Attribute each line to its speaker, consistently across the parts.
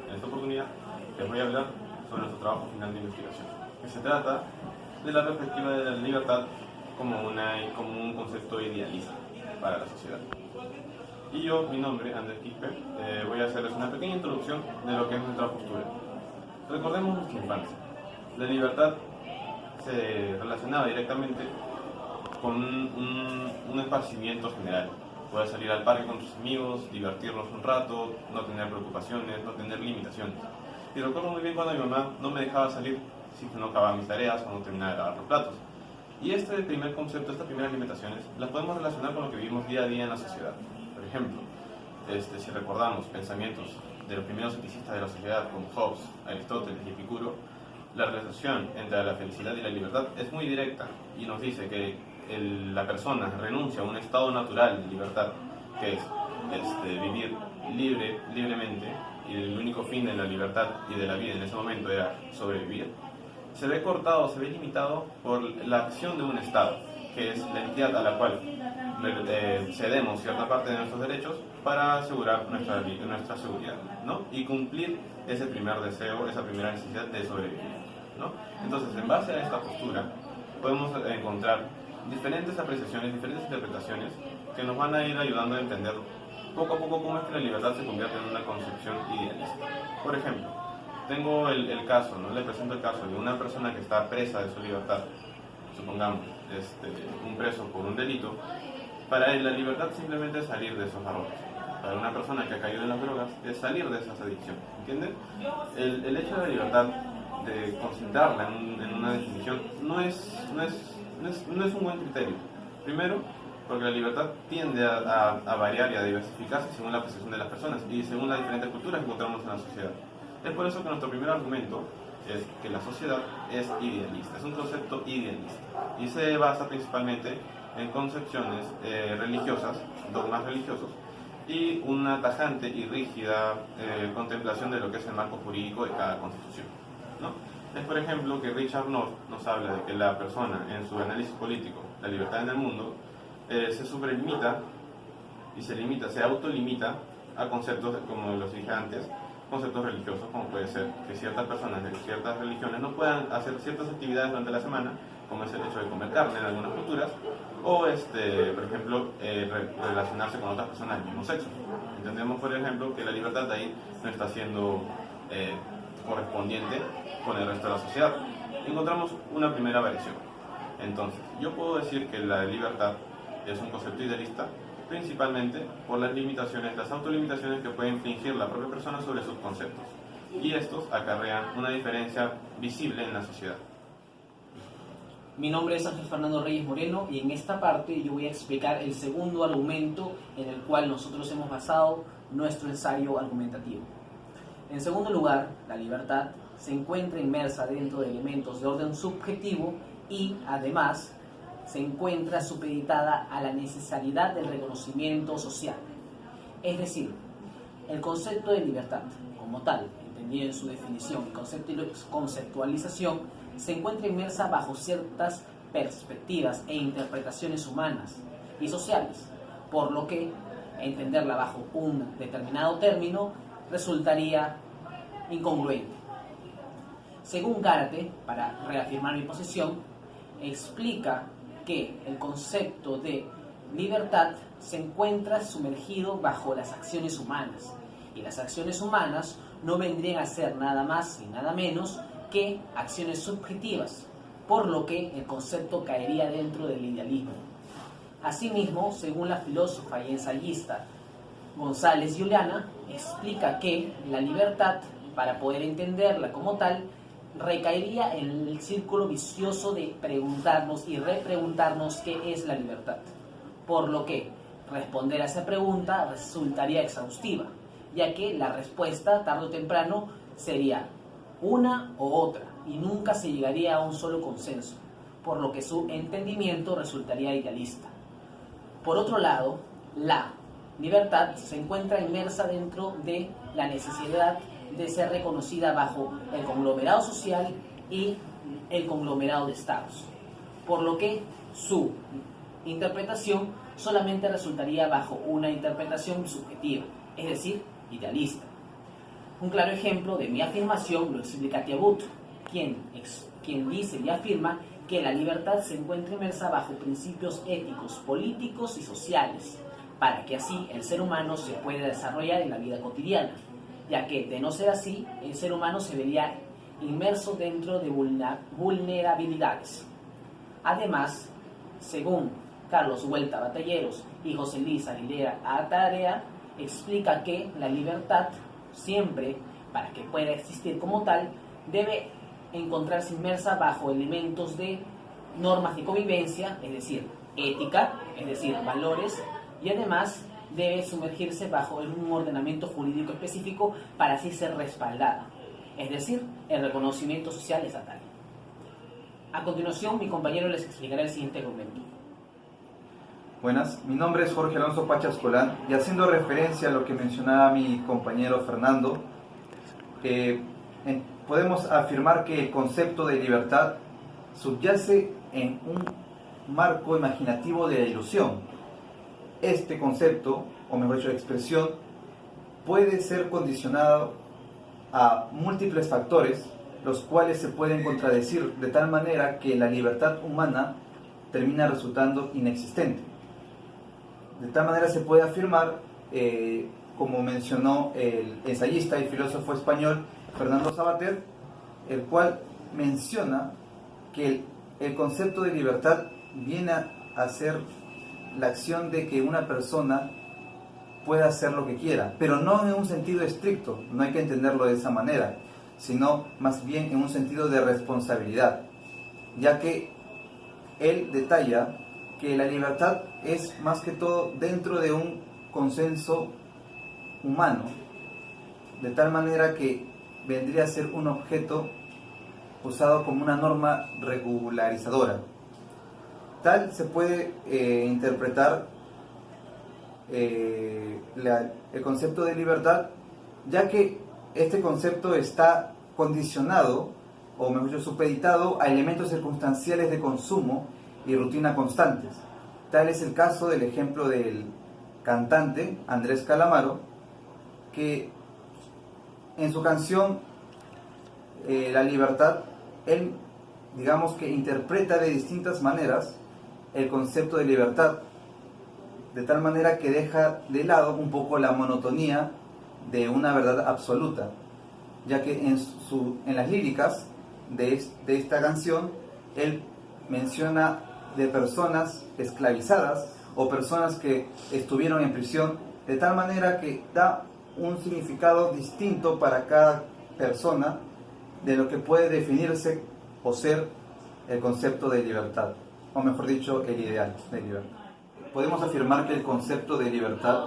Speaker 1: En esta oportunidad les voy a hablar sobre nuestro trabajo final de investigación, que se trata de la perspectiva de la libertad como un concepto idealista para la sociedad. Y yo, mi nombre, Andrés Quispe, voy a hacerles una pequeña introducción de lo que es nuestra postura. Recordemos nuestra infancia. La libertad se relacionaba directamente con un esparcimiento general. Poder salir al parque con tus amigos, divertirnos un rato, no tener preocupaciones, no tener limitaciones. Y recuerdo muy bien cuando mi mamá no me dejaba salir si no acababa mis tareas o no terminaba de lavar los platos. Y este primer concepto, estas primeras limitaciones, las podemos relacionar con lo que vivimos día a día en la sociedad. Por ejemplo, si recordamos pensamientos de los primeros eticistas de la sociedad como Hobbes, Aristóteles y Epicuro, la relación entre la felicidad y la libertad es muy directa y nos dice que la persona renuncia a un estado natural de libertad, que es vivir libremente, y el único fin de la libertad y de la vida en ese momento era sobrevivir. Se ve cortado, se ve limitado por la acción de un Estado, que es la entidad a la cual cedemos cierta parte de nuestros derechos para asegurar nuestra seguridad, ¿no? Y cumplir ese primer deseo, esa primera necesidad de sobrevivir, ¿no? Entonces, en base a esta postura, podemos encontrar diferentes apreciaciones, diferentes interpretaciones que nos van a ir ayudando a entender poco a poco cómo es que la libertad se convierte en una concepción idealista. Por ejemplo, tengo el caso, ¿no? Le presento el caso de una persona que está presa de su libertad, supongamos, un preso por un delito. Para él la libertad simplemente es salir de esos barrotes. Para una persona que ha caído en las drogas es salir de esas adicciones, ¿entienden? El hecho de la libertad, de concentrarla en una definición, no es un buen criterio. Primero, porque la libertad tiende a variar y a diversificarse según la percepción de las personas y según las diferentes culturas que encontramos en la sociedad. Es por eso que nuestro primer argumento es que la sociedad es idealista, es un concepto idealista y se basa principalmente en concepciones religiosas, dogmas religiosos y una tajante y rígida contemplación de lo que es el marco jurídico de cada constitución, ¿no? Es por ejemplo que Richard North nos habla de que la persona en su análisis político, la libertad en el mundo, se superlimita y se autolimita a conceptos, como los dije antes, conceptos religiosos, como puede ser que ciertas personas de ciertas religiones no puedan hacer ciertas actividades durante la semana, como es el hecho de comer carne en algunas culturas, o por ejemplo, relacionarse con otras personas del mismo sexo. Entendemos, por ejemplo, que la libertad de ahí no está siendo correspondiente con el resto de la sociedad. Encontramos una primera variación. Entonces, yo puedo decir que la libertad es un concepto idealista principalmente por las limitaciones, las autolimitaciones que puede infligir la propia persona sobre sus conceptos, y estos acarrean una diferencia visible en la sociedad.
Speaker 2: Mi nombre es Ángel Fernando Reyes Moreno y en esta parte yo voy a explicar el segundo argumento en el cual nosotros hemos basado nuestro ensayo argumentativo. En segundo lugar, la libertad se encuentra inmersa dentro de elementos de orden subjetivo y, además, se encuentra supeditada a la necesidad del reconocimiento social. Es decir, el concepto de libertad, como tal, entendido en su definición y conceptualización, se encuentra inmersa bajo ciertas perspectivas e interpretaciones humanas y sociales, por lo que entenderla bajo un determinado término resultaría incongruente. Según Gárate, para reafirmar mi posición, explica que el concepto de libertad se encuentra sumergido bajo las acciones humanas, y las acciones humanas no vendrían a ser nada más y nada menos que acciones subjetivas, por lo que el concepto caería dentro del idealismo. Asimismo, según la filósofa y ensayista González Juliana, explica que la libertad, para poder entenderla como tal, recaería en el círculo vicioso de preguntarnos y repreguntarnos qué es la libertad, por lo que responder a esa pregunta resultaría exhaustiva, ya que la respuesta tarde o temprano sería una o otra y nunca se llegaría a un solo consenso, por lo que su entendimiento resultaría idealista. Por otro lado, la libertad se encuentra inmersa dentro de la necesidad de ser reconocida bajo el conglomerado social y el conglomerado de estados, por lo que su interpretación solamente resultaría bajo una interpretación subjetiva, es decir, idealista. Un claro ejemplo de mi afirmación lo explica Thiabout, quien dice y afirma que la libertad se encuentra inmersa bajo principios éticos, políticos y sociales, para que así el ser humano se pueda desarrollar en la vida cotidiana, ya que de no ser así, el ser humano se vería inmerso dentro de vulnerabilidades. Además, según Carlos Huerta Batalleros y José Luis Aguilera Atarea, explica que la libertad siempre, para que pueda existir como tal, debe encontrarse inmersa bajo elementos de normas de convivencia, es decir, ética, es decir, valores, y además debe sumergirse bajo un ordenamiento jurídico específico para así ser respaldada, es decir, el reconocimiento social estatal. A continuación, mi compañero les explicará el siguiente argumento.
Speaker 3: Buenas, mi nombre es Jorge Alonso Pachas Colán y haciendo referencia a lo que mencionaba mi compañero Fernando, podemos afirmar que el concepto de libertad subyace en un marco imaginativo de la ilusión. Este concepto, o mejor dicho, expresión, puede ser condicionado a múltiples factores, los cuales se pueden contradecir de tal manera que la libertad humana termina resultando inexistente. De tal manera se puede afirmar, como mencionó el ensayista y filósofo español Fernando Savater, el cual menciona que el concepto de libertad viene a ser la acción de que una persona pueda hacer lo que quiera, pero no en un sentido estricto, no hay que entenderlo de esa manera, sino más bien en un sentido de responsabilidad, ya que él detalla que la libertad es más que todo dentro de un consenso humano, de tal manera que vendría a ser un objeto usado como una norma regularizadora. Tal se puede interpretar el concepto de libertad, ya que este concepto está condicionado, o mejor dicho, supeditado a elementos circunstanciales de consumo y rutina constantes. Tal es el caso del ejemplo del cantante Andrés Calamaro, que en su canción La Libertad, él, digamos que interpreta de distintas maneras el concepto de libertad, de tal manera que deja de lado un poco la monotonía de una verdad absoluta, ya que en las líricas de esta canción, él menciona de personas esclavizadas o personas que estuvieron en prisión, de tal manera que da un significado distinto para cada persona de lo que puede definirse o ser el concepto de libertad, o mejor dicho, el ideal de libertad. Podemos afirmar que el concepto de libertad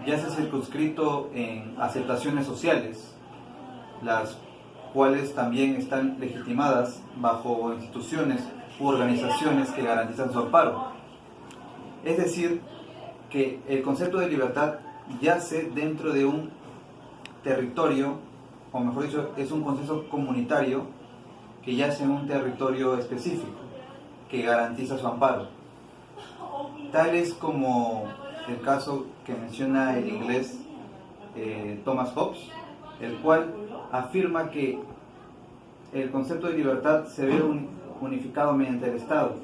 Speaker 3: ya se ha circunscrito en aceptaciones sociales, las cuales también están legitimadas bajo instituciones u organizaciones que garantizan su amparo. Es decir, que el concepto de libertad yace dentro de un territorio, o mejor dicho, es un consenso comunitario que yace en un territorio específico que garantiza su amparo. Tal es como el caso que menciona el inglés Thomas Hobbes, el cual afirma que el concepto de libertad se ve unificado mediante el Estado,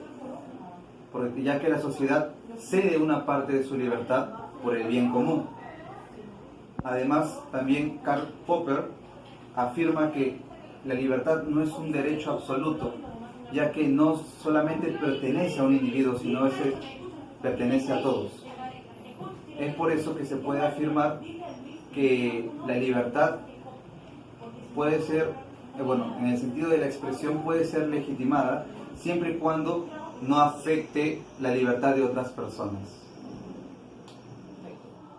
Speaker 3: porque ya que la sociedad cede una parte de su libertad por el bien común. Además, también Karl Popper afirma que la libertad no es un derecho absoluto, ya que no solamente pertenece a un individuo, sino que pertenece a todos. Es por eso que se puede afirmar que la libertad puede ser, en el sentido de la expresión, puede ser legitimada siempre y cuando no afecte la libertad de otras personas.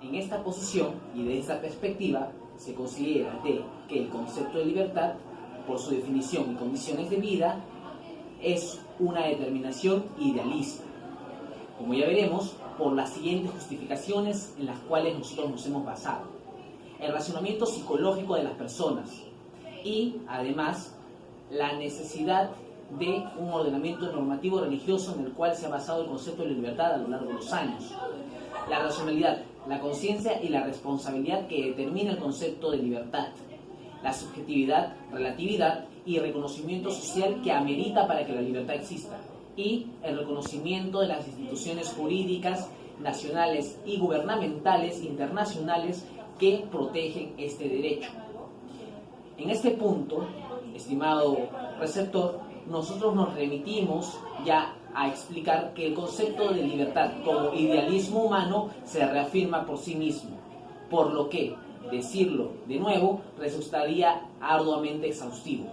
Speaker 2: En esta posición y de esta perspectiva se considera que el concepto de libertad, por su definición y condiciones de vida, es una determinación idealista, como ya veremos por las siguientes justificaciones en las cuales nosotros nos hemos basado: el razonamiento psicológico de las personas y además la necesidad de un ordenamiento normativo religioso en el cual se ha basado el concepto de libertad a lo largo de los años, la racionalidad, la conciencia y la responsabilidad que determina el concepto de libertad, la subjetividad, relatividad y reconocimiento social que amerita para que la libertad exista, y el reconocimiento de las instituciones jurídicas nacionales y gubernamentales internacionales que protegen este derecho. En este punto, estimado receptor, nosotros nos remitimos ya a explicar que el concepto de libertad como idealismo humano se reafirma por sí mismo, por lo que decirlo de nuevo resultaría arduamente exhaustivo.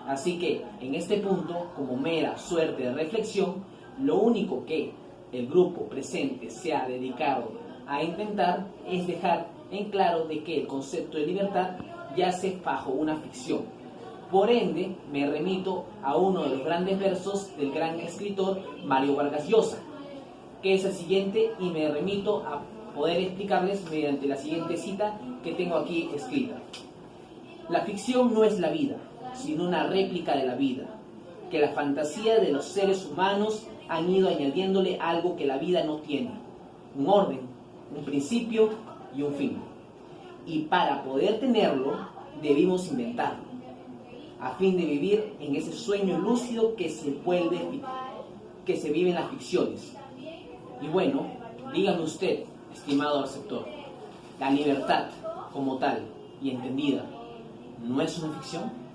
Speaker 2: Así que en este punto, como mera suerte de reflexión, lo único que el grupo presente se ha dedicado a intentar es dejar en claro de que el concepto de libertad yace bajo una ficción. Por ende, me remito a uno de los grandes versos del gran escritor Mario Vargas Llosa, que es el siguiente, y me remito a poder explicarles mediante la siguiente cita que tengo aquí escrita. La ficción no es la vida, sino una réplica de la vida, que la fantasía de los seres humanos han ido añadiéndole algo que la vida no tiene, un orden, un principio y un fin. Y para poder tenerlo, debimos inventarlo, a fin de vivir en ese sueño lúcido que se vive en las ficciones. Y bueno, dígame usted, estimado receptor, ¿la libertad como tal y entendida no es una ficción?